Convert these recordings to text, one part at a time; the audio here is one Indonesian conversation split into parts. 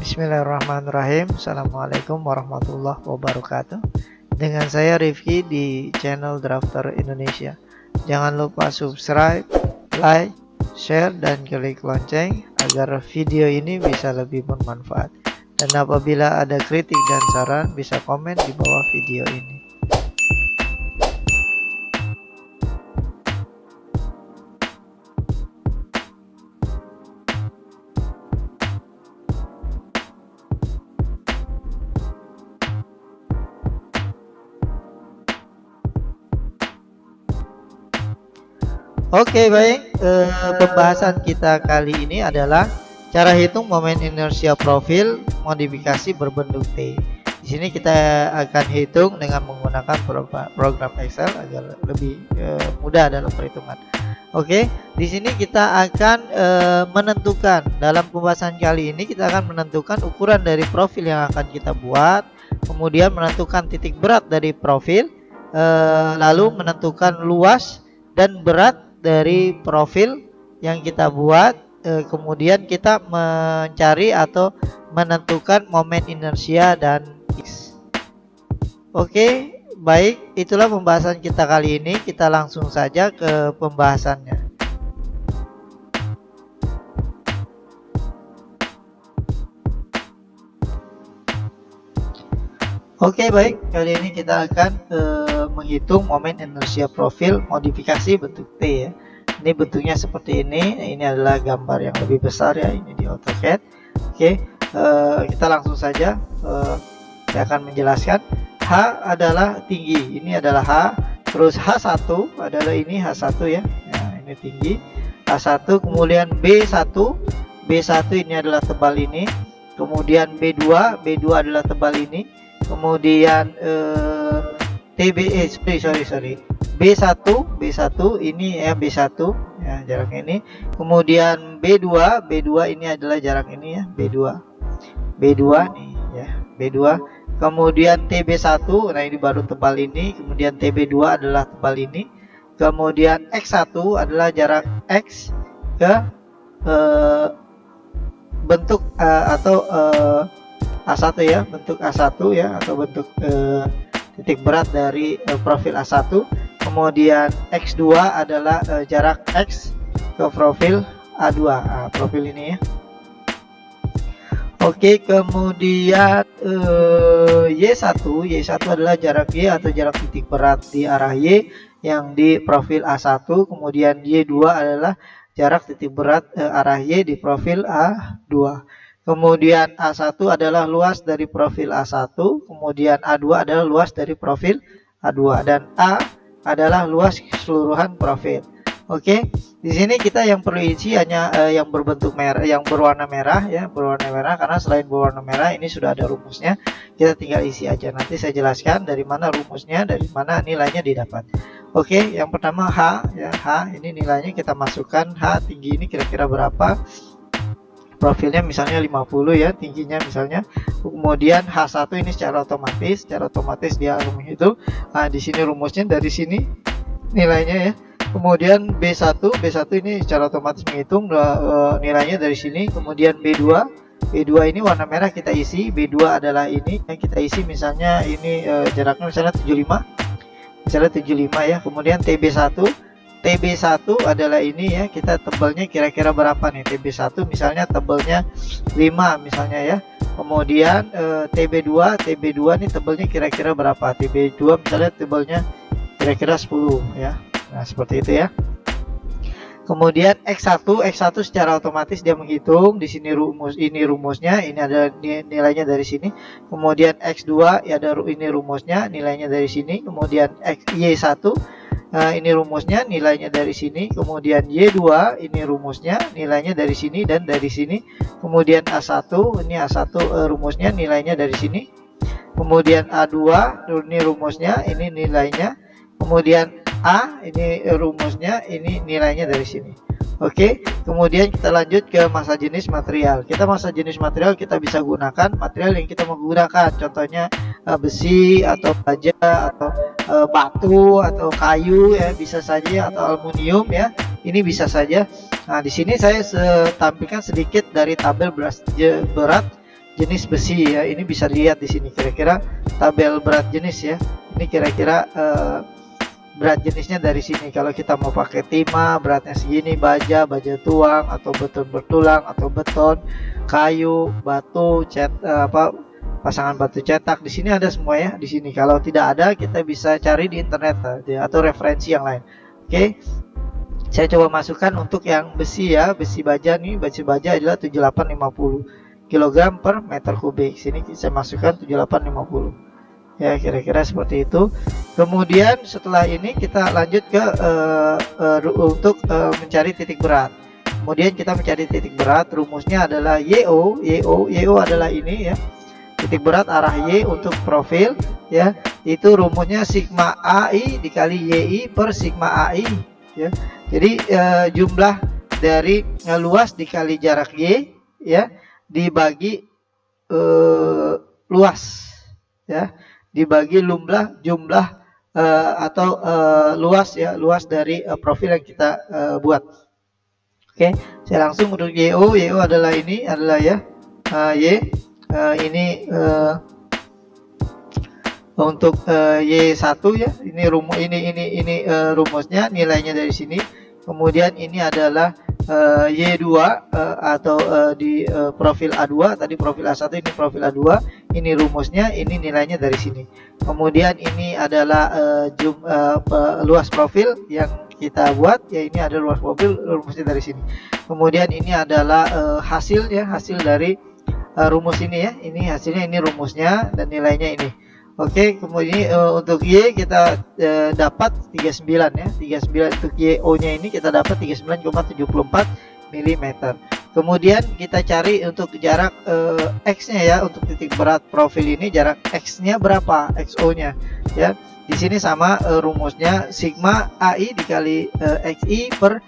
Bismillahirrahmanirrahim. Assalamualaikum warahmatullahi wabarakatuh. Dengan saya Rifki di channel Drafter Indonesia. Jangan lupa subscribe, like, share, dan klik lonceng agar video ini bisa lebih bermanfaat. Dan apabila ada kritik dan saran, bisa komen di bawah video ini. Oke, baik. Pembahasan kita kali ini adalah cara hitung momen inersia profil modifikasi berbentuk T. Di sini kita akan hitung dengan menggunakan program Excel agar lebih mudah dalam perhitungan. Oke, di sini kita akan menentukan, dalam pembahasan kali ini kita akan menentukan ukuran dari profil yang akan kita buat, kemudian menentukan titik berat dari profil, lalu menentukan luas dan berat dari profil yang kita buat, kemudian kita mencari atau menentukan momen inersia dan X. Oke, baik, itulah pembahasan kita kali ini. Kita langsung saja ke pembahasannya. Oke, baik, kali ini kita akan menghitung momen inersia profil modifikasi bentuk T ya. Ini bentuknya seperti ini. Ini adalah gambar yang lebih besar ya, ini di AutoCAD. Oke, kita langsung saja. Saya akan menjelaskan. H adalah tinggi, ini adalah H. Terus H1 adalah ini H1 ya. Nah, ini tinggi. H1, kemudian B1. B1 ini adalah tebal ini. Kemudian B2 adalah tebal ini. Kemudian B1 ini ya, B1 ya, jaraknya ini. Kemudian B2 ini adalah jarak ini ya, B2 nih ya, B2. Kemudian TB1, nah ini baru tebal ini. Kemudian TB2 adalah tebal ini. Kemudian X1 adalah jarak X ke bentuk atau A1 ya, bentuk A1 ya, atau bentuk titik berat dari profil A1. Kemudian X2 adalah jarak X ke profil A2, profil ini ya. Oke, kemudian Y1 adalah jarak Y atau jarak titik berat di arah Y yang di profil A1. Kemudian Y2 adalah jarak titik berat arah Y di profil A2. Kemudian A1 adalah luas dari profil A1, kemudian A2 adalah luas dari profil A2, dan A adalah luas keseluruhan profil. Oke, di sini kita yang perlu isi hanya yang berbentuk merah, yang berwarna merah ya, berwarna merah, karena selain berwarna merah ini sudah ada rumusnya. Kita tinggal isi aja. Nanti saya jelaskan dari mana rumusnya, dari mana nilainya didapat. Oke, yang pertama H ya, H ini nilainya kita masukkan. H tinggi ini kira-kira berapa? Profilnya misalnya 50 ya, tingginya misalnya. Kemudian H1 ini secara otomatis dia menghitung. Nah, di sini rumusnya dari sini nilainya ya. Kemudian B1 ini secara otomatis menghitung nilainya dari sini. Kemudian B2 ini warna merah kita isi. B2 adalah ini yang kita isi, misalnya ini jaraknya misalnya 75 ya. Kemudian TB1 adalah ini ya, kita tebalnya kira-kira berapa nih? TB1 misalnya tebalnya 5 misalnya ya. Kemudian TB2 ini tebalnya kira-kira berapa? TB2 misalnya tebalnya kira-kira 10 ya. Nah, seperti itu ya. Kemudian X1 secara otomatis dia menghitung. Di sini rumusnya, ini ada nilainya dari sini. Kemudian X2 ya, ada ini rumusnya, nilainya dari sini. Kemudian Y1 ini rumusnya, nilainya dari sini. Kemudian Y2 ini rumusnya, nilainya dari sini dan dari sini. Kemudian A1 ini rumusnya, nilainya dari sini. Kemudian A2 ini rumusnya, ini nilainya. Kemudian A ini rumusnya, ini nilainya dari sini. Oke, kemudian kita lanjut ke massa jenis material. Massa jenis material kita bisa gunakan material yang kita mau gunakan. Contohnya besi atau baja atau batu atau kayu ya, bisa saja, atau aluminium ya. Ini bisa saja. Nah, di sini saya tampilkan sedikit dari tabel berat jenis besi ya. Ini bisa dilihat di sini kira-kira tabel berat jenis ya. Ini kira-kira berat jenisnya dari sini. Kalau kita mau pakai timah beratnya segini, baja tuang atau beton bertulang atau beton, kayu, batu, pasangan batu cetak, di sini ada semua ya di sini. Kalau tidak ada kita bisa cari di internet atau referensi yang lain. Oke. Saya coba masukkan untuk yang besi ya, besi baja nih, besi baja adalah 7850 kg per meter kubik. Sini saya masukkan 7850. Ya, kira-kira seperti itu. Kemudian setelah ini kita lanjut ke untuk mencari titik berat. Kemudian kita mencari titik berat, rumusnya adalah YO adalah ini ya. Titik berat arah Y untuk profil ya. Itu rumusnya sigma AI dikali YI per sigma AI ya. Jadi jumlah dari luas dikali jarak Y ya dibagi luas ya, dibagi jumlah atau luas ya, luas dari profil yang kita buat. Oke, saya langsung untuk YO adalah ini adalah ya Y ini untuk Y1 ya, ini rumusnya, nilainya dari sini. Kemudian ini adalah Y2 atau di profil A2, tadi profil A1, ini profil A2, ini rumusnya, ini nilainya dari sini. Kemudian ini adalah luas profil yang kita buat ya, ini ada luas profil, rumusnya dari sini. Kemudian ini adalah hasil dari rumus ini ya, ini hasilnya, ini rumusnya dan nilainya ini. Oke, kemudian untuk Y kita dapat 39 ya, 39 untuk YO nya ini kita dapat 39,74 mm. Kemudian kita cari untuk jarak X nya ya, untuk titik berat profil ini jarak X nya berapa, XO nya ya. Di sini sama rumusnya sigma AI dikali XI per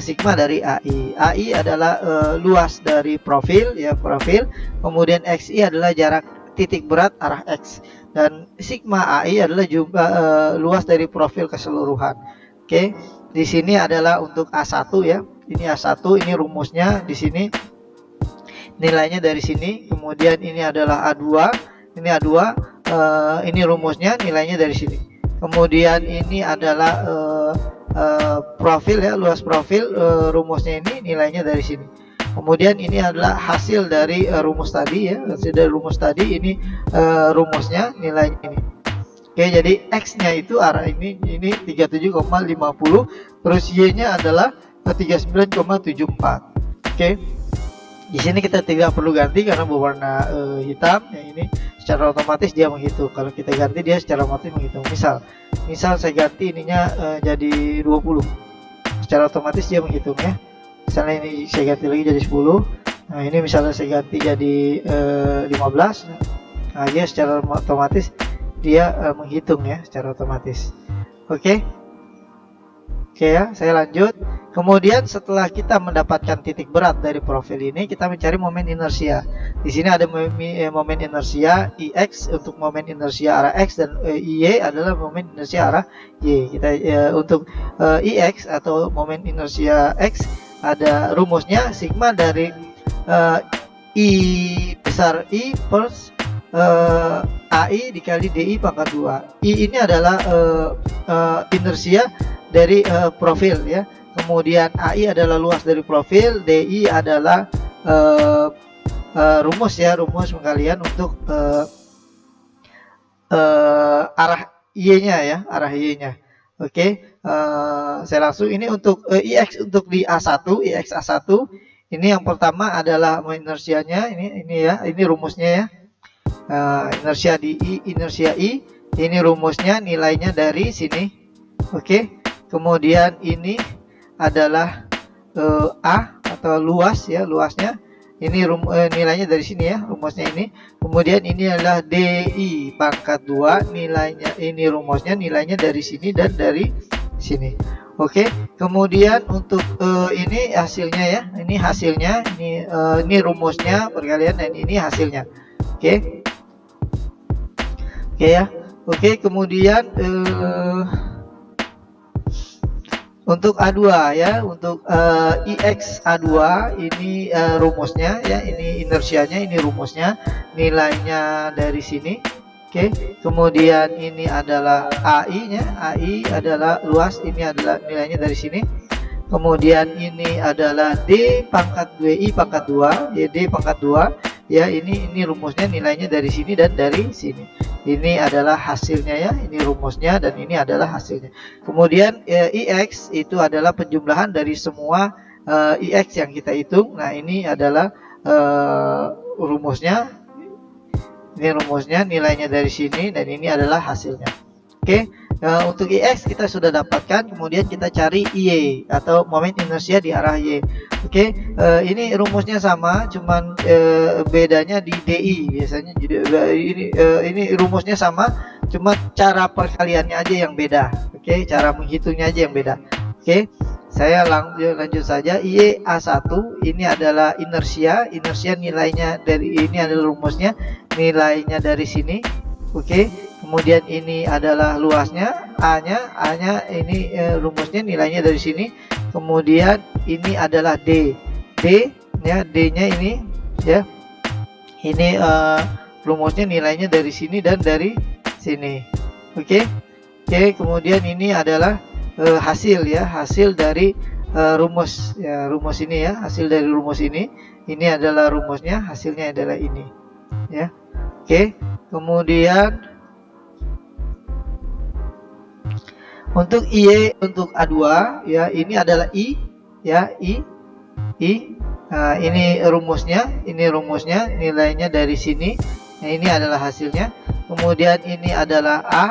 sigma dari AI. AI adalah luas dari profil ya, profil. Kemudian XI adalah jarak titik berat arah X, dan sigma AI adalah jumlah luas dari profil keseluruhan. Oke, di sini adalah untuk A1 ya. Ini A1, ini rumusnya di sini. Nilainya dari sini. Kemudian ini adalah A2. Ini A2, ini rumusnya, nilainya dari sini. Kemudian ini adalah profil ya, luas profil, rumusnya ini, nilainya dari sini. Kemudian ini adalah hasil dari rumus tadi ya, hasil dari rumus tadi, ini rumusnya, nilainya ini. Oke, jadi X-nya itu arah ini 37,50, terus Y-nya adalah 39,74. Oke. Di sini kita tidak perlu ganti karena berwarna hitam ya, ini secara otomatis dia menghitung. Kalau kita ganti dia secara otomatis menghitung. Misal saya ganti ininya jadi 20. Secara otomatis dia menghitung ya. Misalnya ini saya ganti lagi jadi 10. Nah, ini misalnya saya ganti jadi 15. Nah, dia secara otomatis dia menghitung ya, secara otomatis. Oke. Oke ya, saya lanjut. Kemudian setelah kita mendapatkan titik berat dari profil ini, kita mencari momen inersia. Di sini ada momen inersia IX untuk momen inersia arah X, dan IY adalah momen inersia arah Y. Kita untuk IX atau momen inersia X ada rumusnya sigma dari I besar I per AI dikali DI pangkat 2. I ini adalah inersia dari profil ya. Kemudian AI adalah luas dari profil, DI adalah rumus pengalian untuk arah Y-nya ya, arah Y-nya. Oke, saya langsung ini untuk IX untuk di A1, IX A1. Ini yang pertama adalah inersianya, ini ya, ini rumusnya ya. Inersia di I, inersia I, ini rumusnya, nilainya dari sini. Oke. Kemudian ini adalah A atau luas ya, luasnya. Ini nilainya dari sini ya, rumusnya ini. Kemudian ini adalah DI pangkat 2, nilainya, ini rumusnya, nilainya dari sini dan dari sini. Oke. Kemudian untuk ini hasilnya ya, ini hasilnya, ini rumusnya perkalian, dan ini hasilnya. Oke. Oke ya. Oke, kemudian Untuk A2 ya, untuk IX A2 ini rumusnya ya, ini inersianya, ini rumusnya, nilainya dari sini. Oke, kemudian ini adalah AI-nya, AI adalah luas, ini adalah nilainya dari sini. Kemudian ini adalah D pangkat 2I pangkat 2, ya D pangkat 2 ya, ini rumusnya, nilainya dari sini dan dari sini. Ini adalah hasilnya ya, ini rumusnya dan ini adalah hasilnya. Kemudian IX itu adalah penjumlahan dari semua IX yang kita hitung. Nah, ini adalah rumusnya. Ini rumusnya, nilainya dari sini dan ini adalah hasilnya. Oke, untuk IX kita sudah dapatkan, kemudian kita cari Y atau momen inersia di arah Y. Oke, ini rumusnya sama, cuman bedanya di DI biasanya. Jadi ini rumusnya sama, cuma cara perkaliannya aja yang beda. Oke, cara menghitungnya aja yang beda. Oke, saya lanjut saja. Y A1 ini adalah inersia, nilainya dari ini adalah rumusnya, nilainya dari sini. Oke, kemudian ini adalah luasnya, A-nya ini rumusnya, nilainya dari sini. Kemudian ini adalah D ya, D-nya ini ya. Ini rumusnya, nilainya dari sini dan dari sini. Oke, kemudian ini adalah hasil ya, hasil dari rumus ya, rumus ini ya, hasil dari rumus ini. Ini adalah rumusnya, hasilnya adalah ini ya. Oke, kemudian untuk IE untuk A2 ya, ini adalah I ya, I. Nah, ini rumusnya, nilainya dari sini. Nah, ini adalah hasilnya. Kemudian ini adalah A.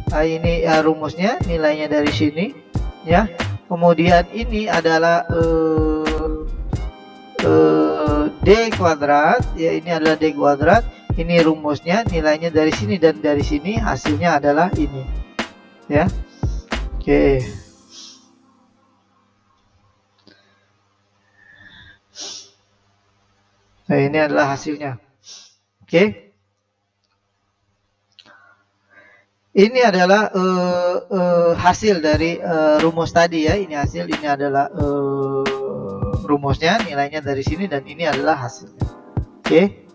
Nah, ini rumusnya, nilainya dari sini ya. Kemudian ini adalah D kuadrat ya, ini adalah D kuadrat. Ini rumusnya, nilainya dari sini dan dari sini, hasilnya adalah ini ya. Oke, nah ini adalah hasilnya. Oke, ini adalah hasil dari rumus tadi ya. Ini hasil, ini adalah rumusnya, nilainya dari sini dan ini adalah hasilnya. Oke.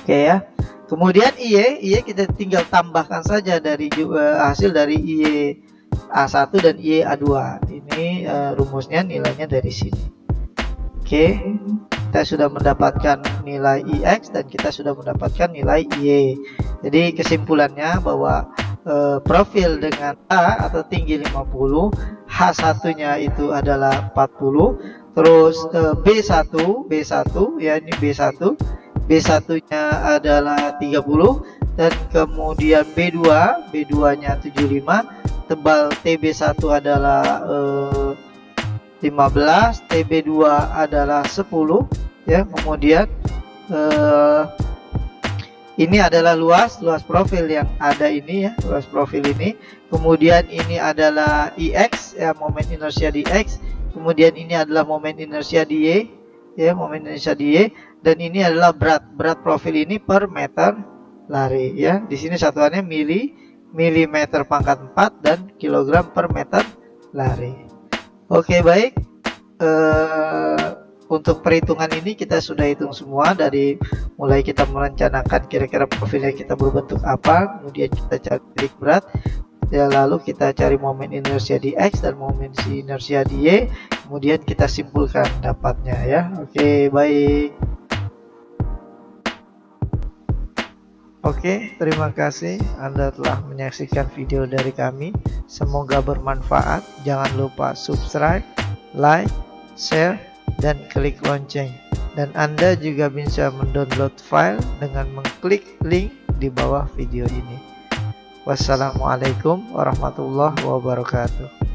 Oke ya. Kemudian IE kita tinggal tambahkan saja dari hasil dari IE A1 dan IE A2. Ini rumusnya, nilainya dari sini. Oke, kita sudah mendapatkan nilai IX dan kita sudah mendapatkan nilai IE. Jadi kesimpulannya bahwa profil dengan A atau tinggi 50, H1-nya itu adalah 40, terus B1 ya, ini B1-nya adalah 30, dan kemudian B2-nya 75, tebal TB1 adalah 15, TB2 adalah 10 ya. Kemudian ini adalah luas profil yang ada ini ya, luas profil ini. Kemudian ini adalah IX ya, momen inersia di X. Kemudian ini adalah momen inersia di Y ya, momen inersia di Y. Dan ini adalah berat profil ini per meter lari ya. Di sini satuannya milimeter pangkat 4 dan kilogram per meter lari. Oke, baik. Untuk perhitungan ini kita sudah hitung semua, dari mulai kita merencanakan kira-kira profilnya kita berbentuk apa, kemudian kita cari titik berat ya, lalu kita cari momen inersia di X dan momen inersia di Y, kemudian kita simpulkan dapatnya ya. Oke, baik. Oke, terima kasih Anda telah menyaksikan video dari kami. Semoga bermanfaat. Jangan lupa subscribe, like, share, dan klik lonceng. Dan Anda juga bisa mendownload file dengan mengklik link di bawah video ini. Wassalamualaikum warahmatullahi wabarakatuh.